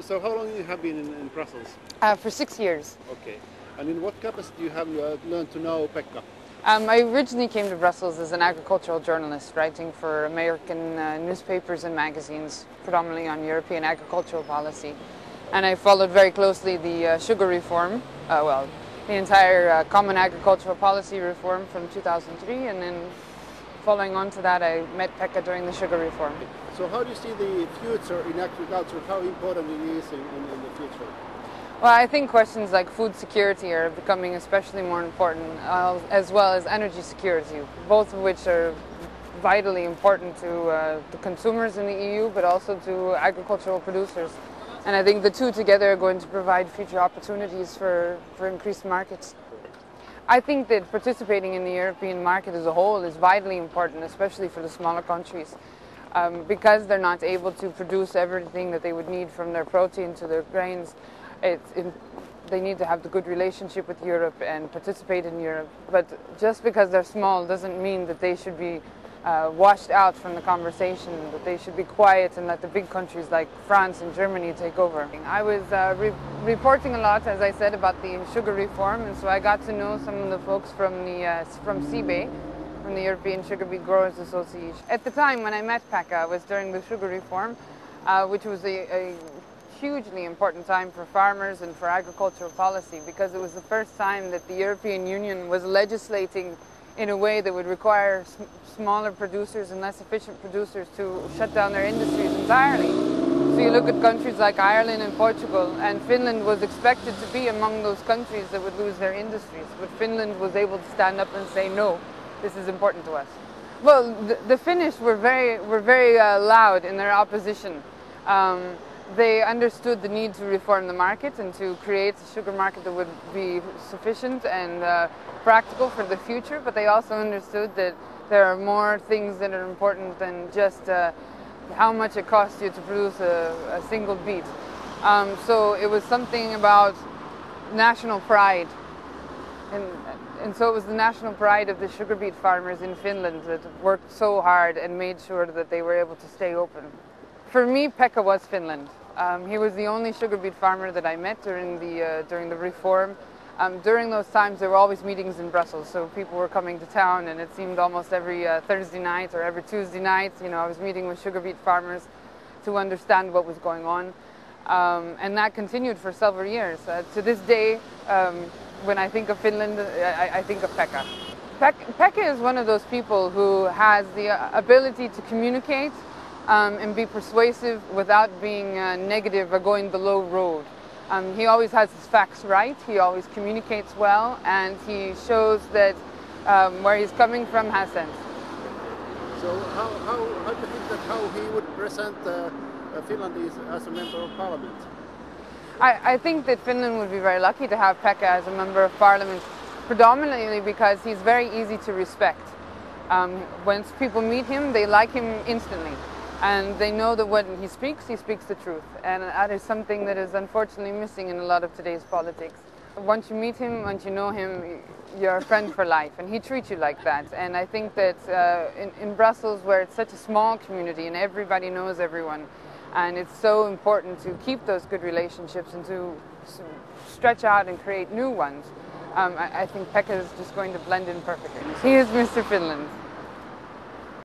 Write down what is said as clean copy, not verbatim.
So how long you have been in Brussels? For 6 years. Okay. And in what capacity have you learned to know Pekka? I originally came to Brussels as an agricultural journalist, writing for American newspapers and magazines, predominantly on European agricultural policy. And I followed very closely the sugar reform, the entire common agricultural policy reform from 2003, and then following on to that I met Pekka during the sugar reform. So how do you see the future in agriculture? How important it is in the future? Well, I think questions like food security are becoming especially more important, as well as energy security, both of which are vitally important to the consumers in the EU, but also to agricultural producers. And I think the two together are going to provide future opportunities for increased markets. I think that participating in the European market as a whole is vitally important, especially for the smaller countries, because they're not able to produce everything that they would need from their protein to their grains. They need to have the good relationship with Europe and participate in Europe. But just because they're small doesn't mean that they should be washed out from the conversation, that they should be quiet and let the big countries like France and Germany take over. I was reporting a lot, as I said, about the sugar reform, and so I got to know some of the folks from CBE, from the European Sugar Beet Growers Association. At the time when I met Pekka, it was during the sugar reform, which was a hugely important time for farmers and for agricultural policy, because it was the first time that the European Union was legislating in a way that would require smaller producers and less efficient producers to shut down their industries entirely. So you look at countries like Ireland and Portugal, and Finland was expected to be among those countries that would lose their industries, but Finland was able to stand up and say, no, this is important to us. Well, the Finnish were very loud in their opposition. They understood the need to reform the market and to create a sugar market that would be sufficient and practical for the future, but they also understood that there are more things that are important than just how much it costs you to produce a single beet. So it was something about national pride, and so it was the national pride of the sugar beet farmers in Finland that worked so hard and made sure that they were able to stay open. For me, Pekka was Finland. He was the only sugar beet farmer that I met during the reform. During those times, there were always meetings in Brussels, so people were coming to town, and it seemed almost every Thursday night or every Tuesday night, I was meeting with sugar beet farmers to understand what was going on. And that continued for several years. To this day, when I think of Finland, I think of Pekka. Pekka is one of those people who has the ability to communicate and be persuasive without being negative or going the low road. He always has his facts right, he always communicates well, and he shows that where he's coming from has sense. So how do you think that how he would present Finland as a member of parliament? I think that Finland would be very lucky to have Pekka as a member of parliament, predominantly because he's very easy to respect. Once people meet him, they like him instantly. And they know that when he speaks the truth. And that is something that is unfortunately missing in a lot of today's politics. Once you meet him, once you know him, you're a friend for life. And he treats you like that. And I think that in Brussels, where it's such a small community and everybody knows everyone, and it's so important to keep those good relationships and to stretch out and create new ones, I think Pekka is just going to blend in perfectly. He is Mr. Finland.